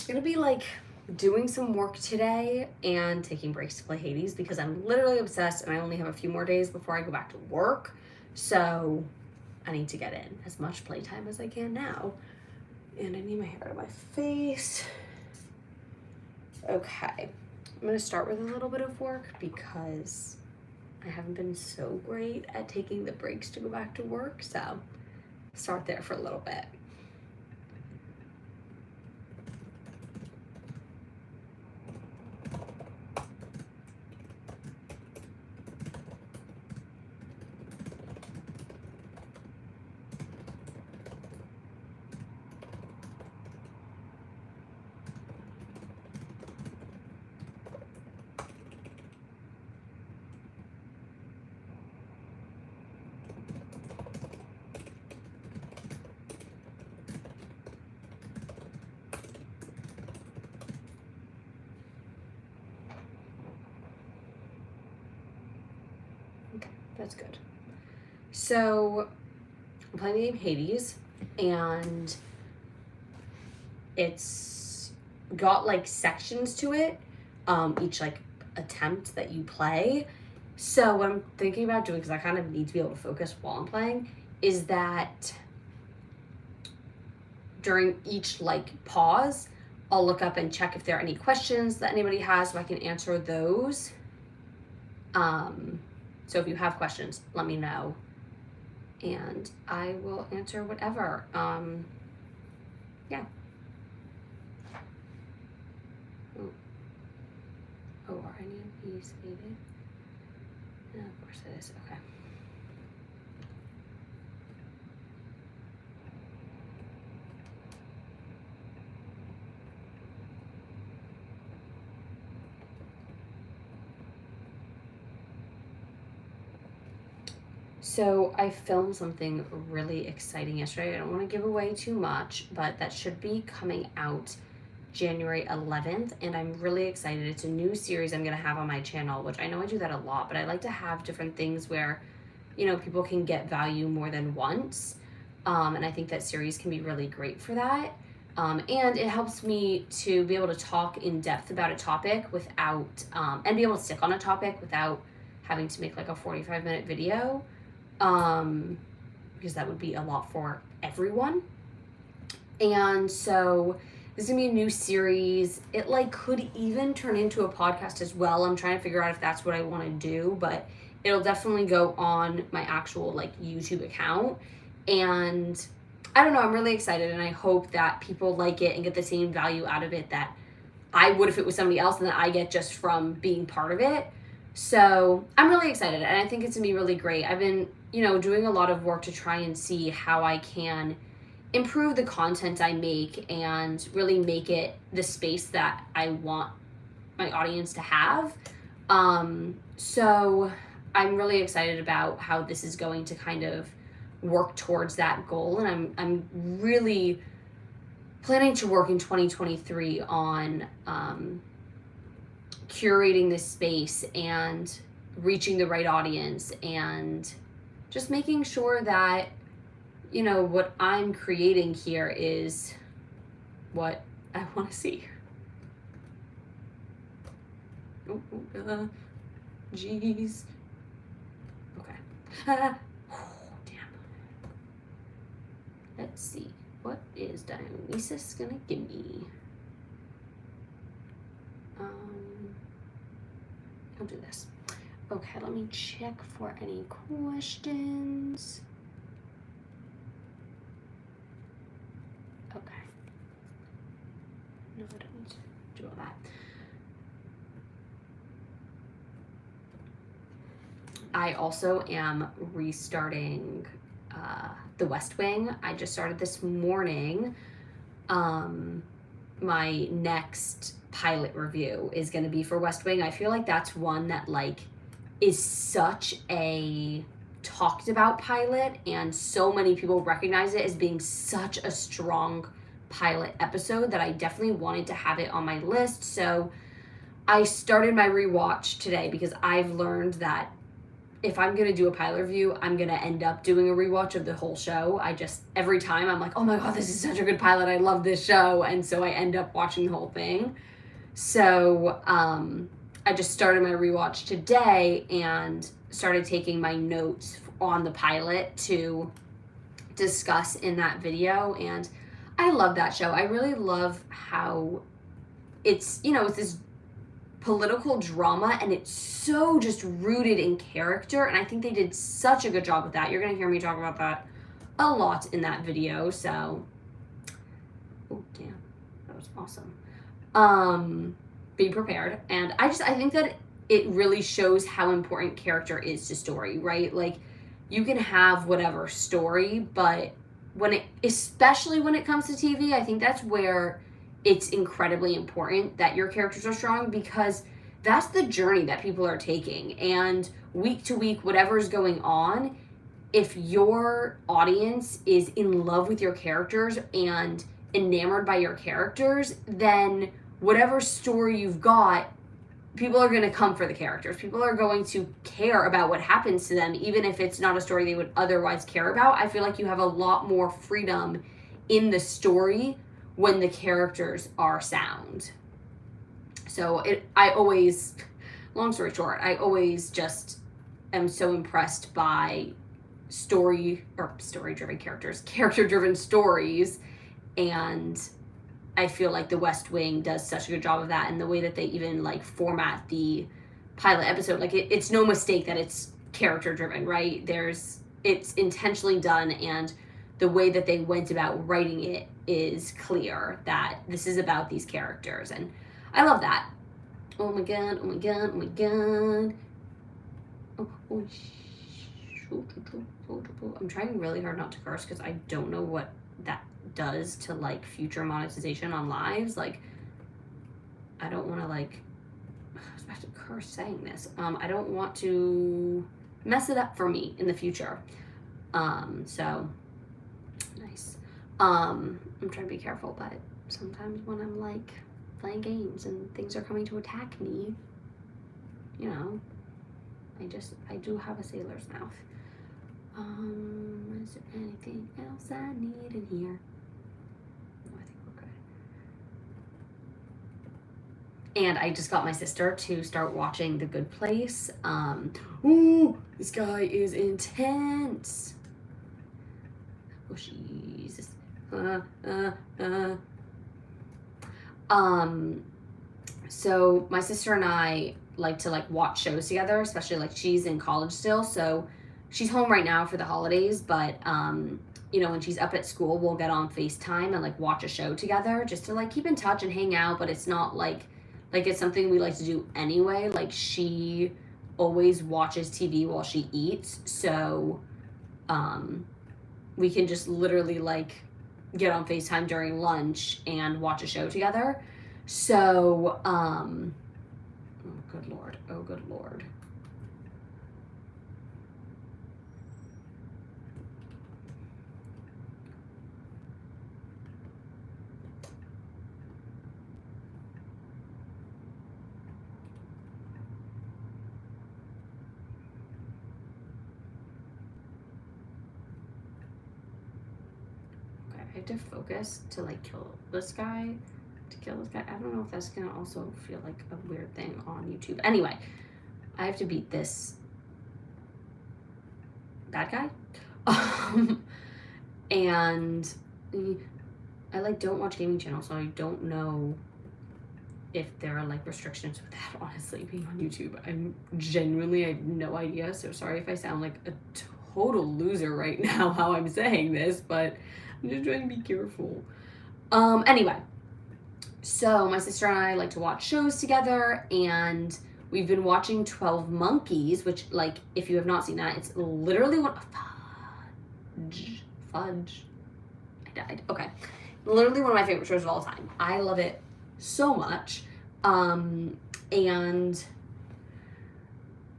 gonna be like doing some work today and taking breaks to play Hades because I'm literally obsessed and I only have a few more days before I go back to work. So I need to get in as much playtime as I can now. And I need my hair out of my face. Okay, I'm gonna start with a little bit of work because I haven't been so great at taking the breaks to go back to work. So start there for a little bit. Okay, that's good. So I'm playing the game Hades, and it's got like sections to it, each like attempt that you play. So what I'm thinking about doing, because I kind of need to be able to focus while I'm playing, is that during each like pause, I'll look up and check if there are any questions that anybody has so I can answer those. So if you have questions, let me know and I will answer whatever. Yeah. Oh, are any of these faded? Yeah, of course it is. Okay. So I filmed something really exciting yesterday. I don't want to give away too much, but that should be coming out January 11th, and I'm really excited. It's a new series I'm going to have on my channel, which I know I do that a lot, but I like to have different things where, you know, people can get value more than once. And I think that series can be really great for that. And it helps me to be able to talk in depth about a topic without, and be able to stick on a topic without having to make like a 45-minute video. Because that would be a lot for everyone. And so this is gonna be a new series. It like could even turn into a podcast as well. I'm trying to figure out if that's what I want to do, but it'll definitely go on my actual like YouTube account. And I don't know, I'm really excited and I hope that people like it and get the same value out of it that I would if it was somebody else and that I get just from being part of it. So I'm really excited and I think it's gonna be really great. I've been, you know, doing a lot of work to try and see how I can improve the content I make and really make it the space that I want my audience to have. So I'm really excited about how this is going to kind of work towards that goal, and I'm really planning to work in 2023 on curating this space and reaching the right audience and just making sure that, you know, what I'm creating here is what I want to see. Jeez. Okay. Oh, damn. Let's see. What is Dionysus gonna give me? I'll do this. Okay, let me check for any questions. Okay. No, I don't need to do all that. I also am restarting The West Wing. I just started this morning. My next pilot review is going to be for West Wing. I feel like that's one that like is such a talked about pilot and so many people recognize it as being such a strong pilot episode that I definitely wanted to have it on my list. So I started my rewatch today because I've learned that if I'm gonna do a pilot review, I'm gonna end up doing a rewatch of the whole show. Every time I'm like, oh my god, this is such a good pilot, I love this show, and so I end up watching the whole thing. So I just started my rewatch today and started taking my notes on the pilot to discuss in that video, and I love that show. I really love how it's this political drama, and it's so just rooted in character, and I think they did such a good job with that. You're gonna hear me talk about that a lot in that video, so oh damn, that was awesome. Be prepared. And I think that it really shows how important character is to story, right? Like, you can have whatever story, but especially when it comes to TV, I think that's where it's incredibly important that your characters are strong, because that's the journey that people are taking. And week to week, whatever's going on, if your audience is in love with your characters and enamored by your characters, then whatever story you've got, people are going to come for the characters. People are going to care about what happens to them, even if it's not a story they would otherwise care about. I feel like you have a lot more freedom in the story when the characters are sound. So long story short, I always just am so impressed by story-driven characters, character-driven stories, and I feel like The West Wing does such a good job of that, and the way that they even like format the pilot episode, like it's no mistake that it's character-driven, right? It's intentionally done, and the way that they went about writing it is clear that this is about these characters, and I love that. Oh my god, oh my god, oh my god. I'm trying really hard not to curse because I don't know what that does to like future monetization on lives. Like, I don't want to I was about to curse saying this. I don't want to mess it up for me in the future. So nice. I'm trying to be careful, but sometimes when I'm like playing games and things are coming to attack me, I do have a sailor's mouth. Is there anything else I need in here? No, I think we're good. And I just got my sister to start watching The Good Place. Ooh, this guy is intense. Oh, Jesus. So my sister and I like to watch shows together, especially she's in college still, so she's home right now for the holidays, but when she's up at school, we'll get on FaceTime and watch a show together just to keep in touch and hang out. But it's not like it's something we like to do anyway. She always watches TV while she eats, so we can just literally get on FaceTime during lunch and watch a show together. So oh good lord. I have to focus to kill this guy. I don't know if that's gonna also feel like a weird thing on YouTube. Anyway, I have to beat this bad guy. And I don't watch gaming channels, so I don't know if there are restrictions with that, honestly, being on YouTube. I have no idea, so sorry if I sound like a total loser right now how I'm saying this, but I'm just trying to be careful. Anyway, so my sister and I like to watch shows together, and we've been watching 12 Monkeys, which if you have not seen that, it's literally fudge. I died. Okay. Literally one of my favorite shows of all time. I love it so much. And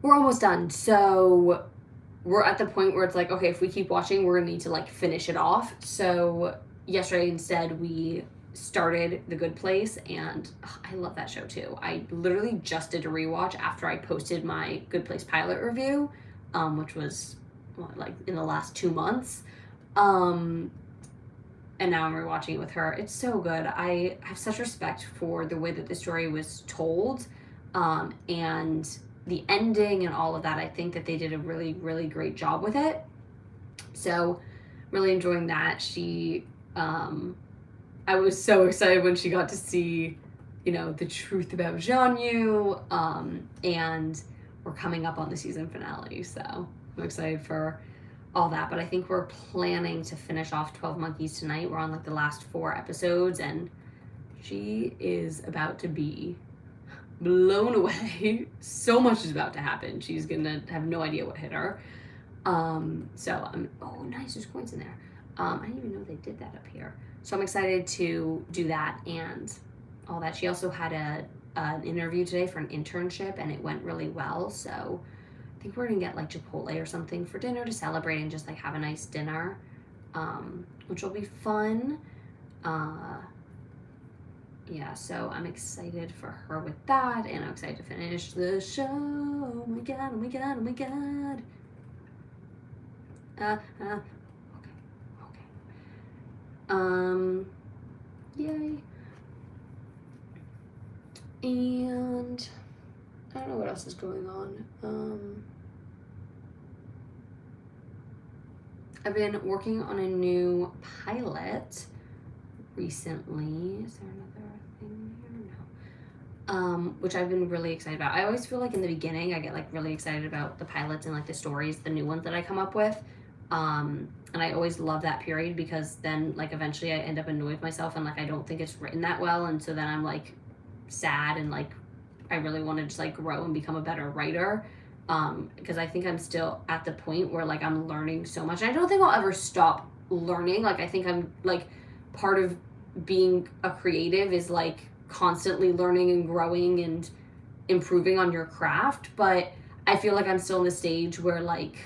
we're almost done. So we're at the point where it's okay, if we keep watching, we're gonna need to finish it off. So yesterday instead we started The Good Place, and I love that show too. I literally just did a rewatch after I posted my Good Place pilot review. which was like in the last 2 months. And now I'm rewatching it with her. It's so good. I have such respect for the way that the story was told, and the ending and all of that. I think that they did a really, really great job with it. So, really enjoying that. I was so excited when she got to see, the truth about Jianyu, and we're coming up on the season finale. So, I'm excited for all that, but I think we're planning to finish off 12 Monkeys tonight. We're on like the last 4 episodes, and she is about to be blown away. So much is about to happen. She's gonna have no idea what hit her. So I'm, oh nice, there's coins in there. I didn't even know they did that up here. So I'm excited to do that and all that. She also had an interview today for an internship, and it went really well. So I think we're gonna get like Chipotle or something for dinner to celebrate and just like have a nice dinner, which will be fun. Yeah, so I'm excited for her with that, and I'm excited to finish the show. Oh my god, oh my god, oh my god. Okay. Yay. And I don't know what else is going on. I've been working on a new pilot recently. Is there another thing here? No. Which I've been really excited about. I always feel like in the beginning I get like really excited about the pilots and like the stories, the new ones that I come up with. And I always love that period, because then like eventually I end up annoyed with myself and like I don't think it's written that well, and so then I'm like sad and like I really want to just like grow and become a better writer, because I think I'm still at the point where like I'm learning so much, and I don't think I'll ever stop learning. Like I think I'm like, part of being a creative is like constantly learning and growing and improving on your craft, but I feel like I'm still in the stage where like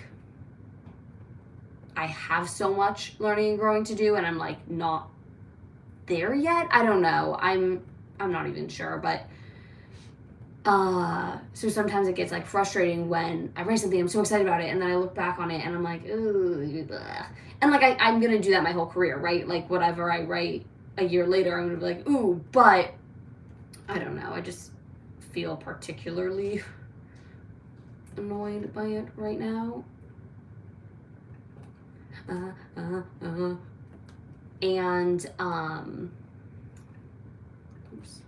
I have so much learning and growing to do, and I'm like not there yet. I don't know. I'm not even sure, but so sometimes it gets like frustrating when I write something, I'm so excited about it, and then I look back on it and I'm like, ooh, blah. And like I'm gonna do that my whole career, right? Like whatever I write a year later, I'm gonna be like, ooh, but I don't know. I just feel particularly annoyed by it right now. And oops.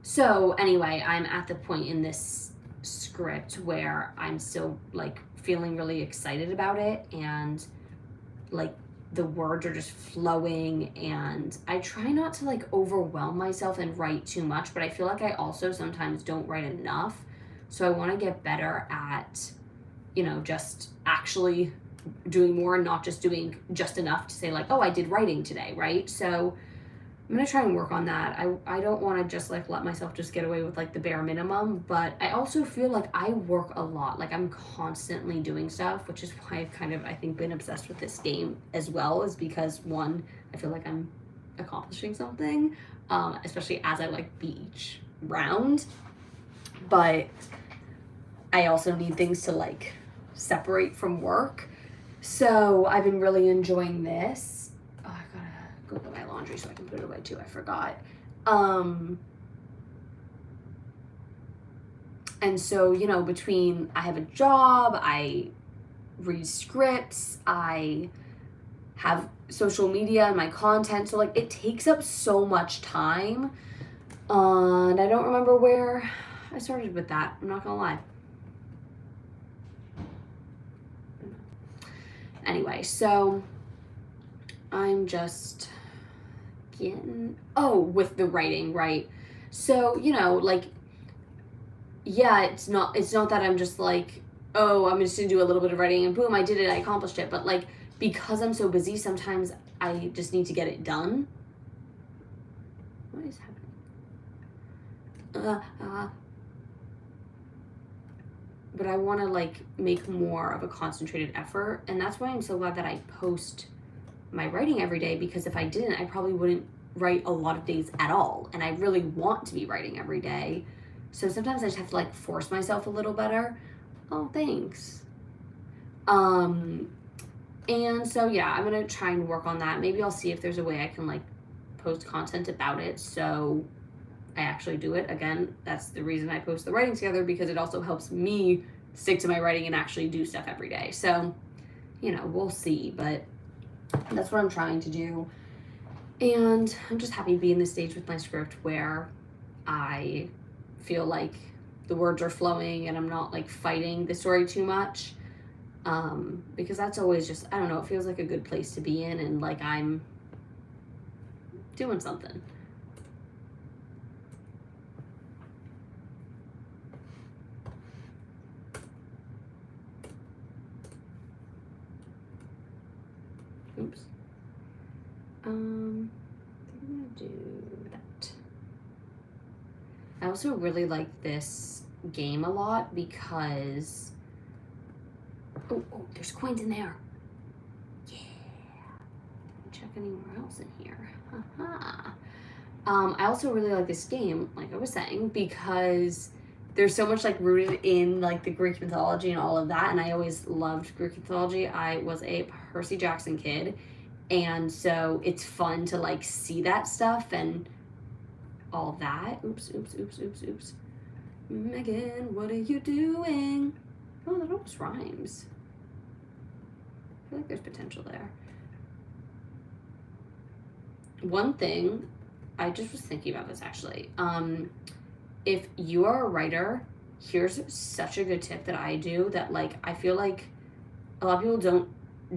So anyway, I'm at the point in this script where I'm still like feeling really excited about it, and like the words are just flowing, and I try not to like overwhelm myself and write too much, but I feel like I also sometimes don't write enough. So I want to get better at, just actually doing more and not just doing just enough to say like, oh, I did writing today, right? So I'm gonna try and work on that. I don't want to just like let myself just get away with like the bare minimum, but I also feel like I work a lot. Like I'm constantly doing stuff, which is why I've kind of, I think, been obsessed with this game as well, is because one, I feel like I'm accomplishing something, especially as I like beat each round, but I also need things to like separate from work. So I've been really enjoying this. Oh, I gotta go get my laundry so I can put it away too. I forgot. And so, between I have a job, I read scripts, I have social media and my content. So like it takes up so much time. And I don't remember where I started with that. I'm not gonna lie. Anyway, so I'm just getting, with the writing, right? So, like, yeah, it's not that I'm just like, oh, I'm just gonna do a little bit of writing and boom, I did it, I accomplished it. But like, because I'm so busy, sometimes I just need to get it done. What is happening? But I want to like make more of a concentrated effort, and that's why I'm so glad that I post my writing every day, because if I didn't, I probably wouldn't write a lot of days at all, and I really want to be writing every day. So sometimes I just have to like force myself a little better. Oh, thanks. And so yeah, I'm gonna try and work on that. Maybe I'll see if there's a way I can like post content about it so I actually do it. Again, that's the reason I post the writing together, because it also helps me stick to my writing and actually do stuff every day. So, we'll see, but that's what I'm trying to do. And I'm just happy to be in this stage with my script where I feel like the words are flowing and I'm not like fighting the story too much. Because that's always just, I don't know, it feels like a good place to be in, and like I'm doing something. Oops. I'm gonna do that. I also really like this game a lot because oh, there's coins in there. Yeah. Check anywhere else in here. Haha. I also really like this game, like I was saying, because there's so much like rooted in like the Greek mythology and all of that, and I always loved Greek mythology. I was a Percy Jackson kid, and so it's fun to like see that stuff and all that. Oops. Megan, what are you doing? Oh, that almost rhymes. I feel like there's potential there. One thing, I just was thinking about this actually. If you are a writer, here's such a good tip that I do that like I feel like a lot of people don't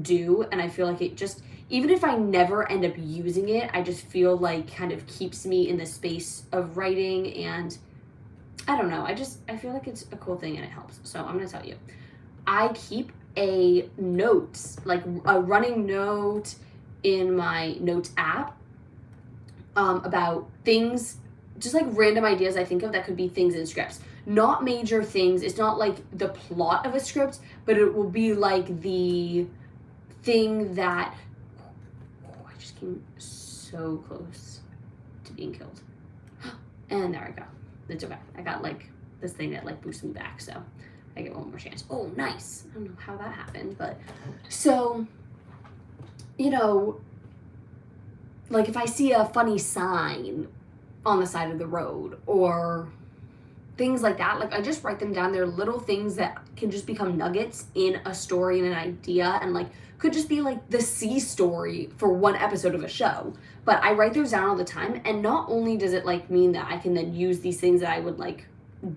do, and I feel like it just, even if I never end up using it, I just feel like kind of keeps me in the space of writing, and I don't know, I feel like it's a cool thing and it helps. So I'm gonna tell you, I keep a notes, like a running note in my notes app about things, just like random ideas I think of that could be things in scripts. Not major things. It's not like the plot of a script, but it will be like the thing that, I just came so close to being killed. And there I go. It's okay. I got like this thing that like boosts me back, so I get one more chance. Oh, nice. I don't know how that happened, but so, like if I see a funny sign on the side of the road or things like that, like I just write them down. They're little things that can just become nuggets in a story and an idea, and like could just be like the C story for one episode of a show. But I write those down all the time, and not only does it like mean that I can then use these things that I would like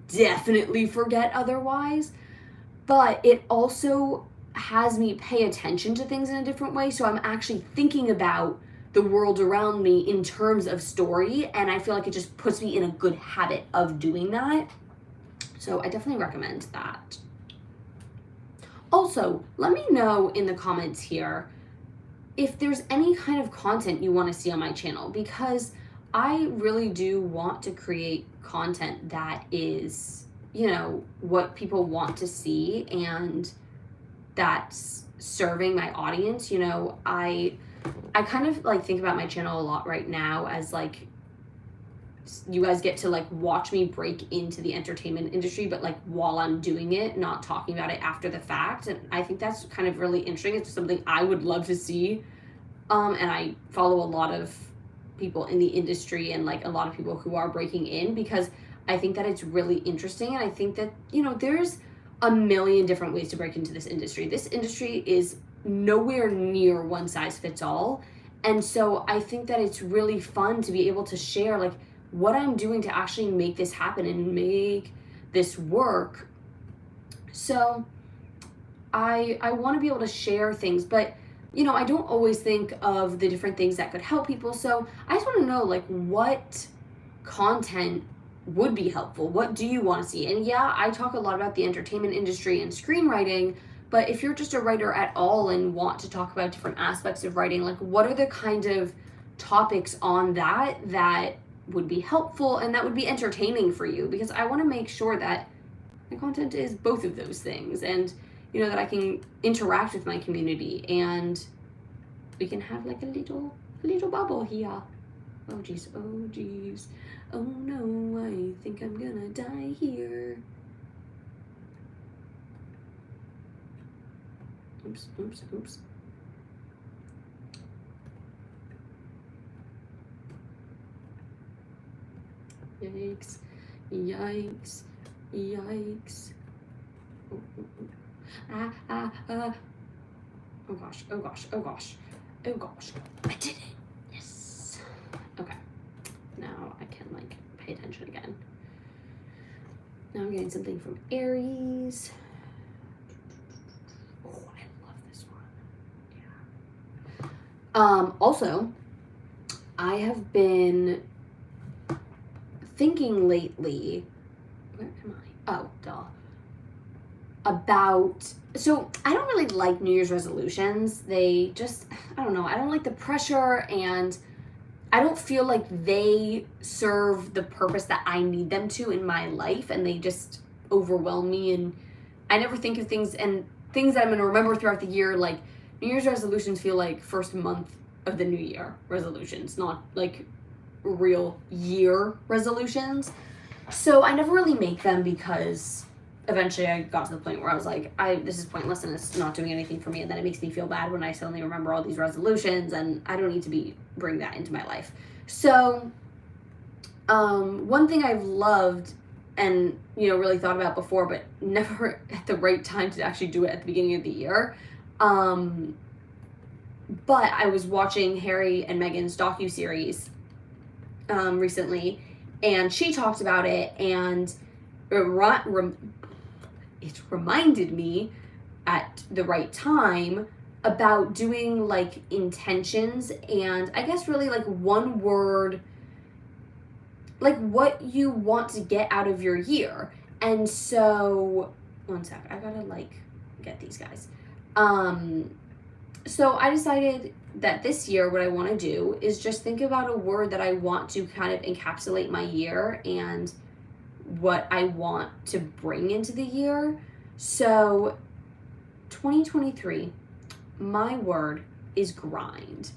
definitely forget otherwise, but it also has me pay attention to things in a different way. So I'm actually thinking about the world around me in terms of story, and I feel like it just puts me in a good habit of doing that. So I definitely recommend that. Also, let me know in the comments here if there's any kind of content you want to see on my channel, because I really do want to create content that is, what people want to see and that's serving my audience. I kind of like think about my channel a lot right now as like, you guys get to like watch me break into the entertainment industry, but like while I'm doing it, not talking about it after the fact. And I think that's kind of really interesting. It's something I would love to see. And I follow a lot of people in the industry and like a lot of people who are breaking in, because I think that it's really interesting. And I think that, there's a million different ways to break into this industry. This industry is nowhere near one size fits all. And so I think that it's really fun to be able to share like what I'm doing to actually make this happen and make this work. So I want to be able to share things, but I don't always think of the different things that could help people. So I just want to know like what content would be helpful. What do you want to see? And yeah, I talk a lot about the entertainment industry and screenwriting, but if you're just a writer at all and want to talk about different aspects of writing, like what are the kind of topics on that would be helpful and that would be entertaining for you? Because I want to make sure that my content is both of those things, and that I can interact with my community and we can have like a little bubble here. Oh geez, oh no, I think I'm gonna die here. Oops. Yikes. Oh gosh. I did it. Yes. Okay. Now I can pay attention again. Now I'm getting something from Aries. Oh, I love this one. Yeah. Also, I have been thinking lately, where am I? Oh, duh. So I don't really like New Year's resolutions. They just, I don't know, I don't like the pressure, and I don't feel like they serve the purpose that I need them to in my life, and they just overwhelm me, and I never think of things that I'm going to remember throughout the year. Like, New Year's resolutions feel like first month of the new year resolutions, not like real year resolutions. So I never really make them, because eventually I got to the point where I was like, this is pointless and it's not doing anything for me, and then it makes me feel bad when I suddenly remember all these resolutions, and I don't need to bring that into my life. So one thing I've loved and really thought about before, but never at the right time to actually do it at the beginning of the year, but I was watching Harry and Meghan's docuseries recently, and she talked about it, and it reminded me at the right time about doing intentions, and I guess really one word, what you want to get out of your year. And so, one sec, I gotta get these guys. So I decided that this year what I want to do is just think about a word that I want to kind of encapsulate my year and what I want to bring into the year. So 2023, my word is grind.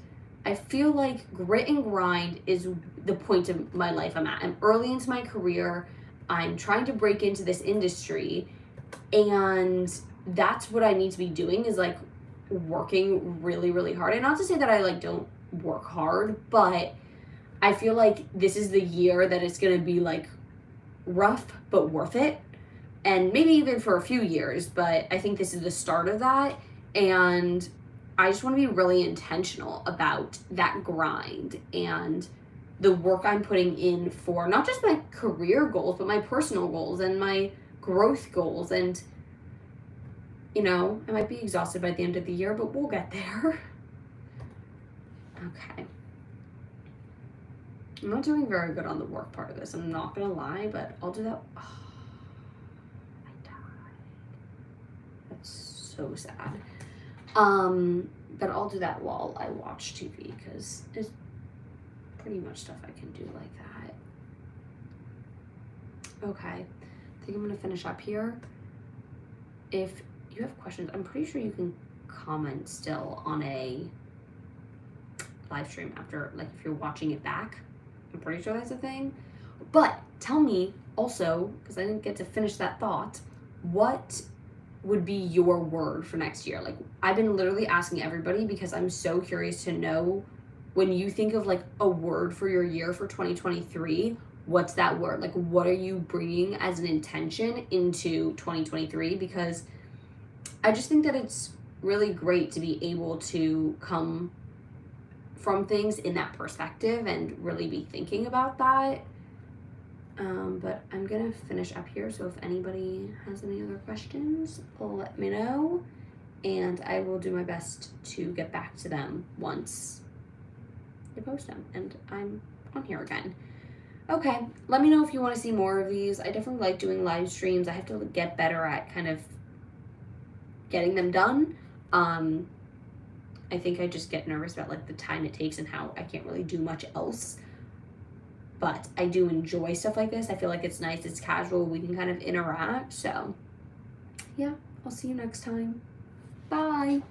I feel like grit and grind is the point of my life I'm at. I'm early into my career. I'm trying to break into this industry, and that's what I need to be doing, is working really, really hard. And not to say that I don't work hard, but I feel like this is the year that it's going to be rough but worth it, and maybe even for a few years, but I think this is the start of that. And I just want to be really intentional about that grind and the work I'm putting in for not just my career goals, but my personal goals and my growth goals. And I might be exhausted by the end of the year, but we'll get there. Okay. I'm not doing very good on the work part of this, I'm not gonna lie, but I'll do that. Oh, I died. That's so sad. But I'll do that while I watch TV, because it's pretty much stuff I can do like that. Okay, I think I'm gonna finish up here. If you have questions, I'm pretty sure you can comment still on a live stream after, if you're watching it back. I'm pretty sure that's a thing. But tell me also, because I didn't get to finish that thought, what would be your word for next year? I've been literally asking everybody, because I'm so curious to know, when you think of a word for your year for 2023, what's that word? What are you bringing as an intention into 2023? Because I just think that it's really great to be able to come from things in that perspective and really be thinking about that. But I'm gonna finish up here, so if anybody has any other questions, let me know, and I will do my best to get back to them once I post them and I'm on here again. Okay, let me know if you want to see more of these. I definitely like doing live streams. I have to get better at kind of getting them done. I think I just get nervous about the time it takes and how I can't really do much else. But I do enjoy stuff like this. I feel like it's nice, it's casual, we can kind of interact. So yeah, I'll see you next time. Bye.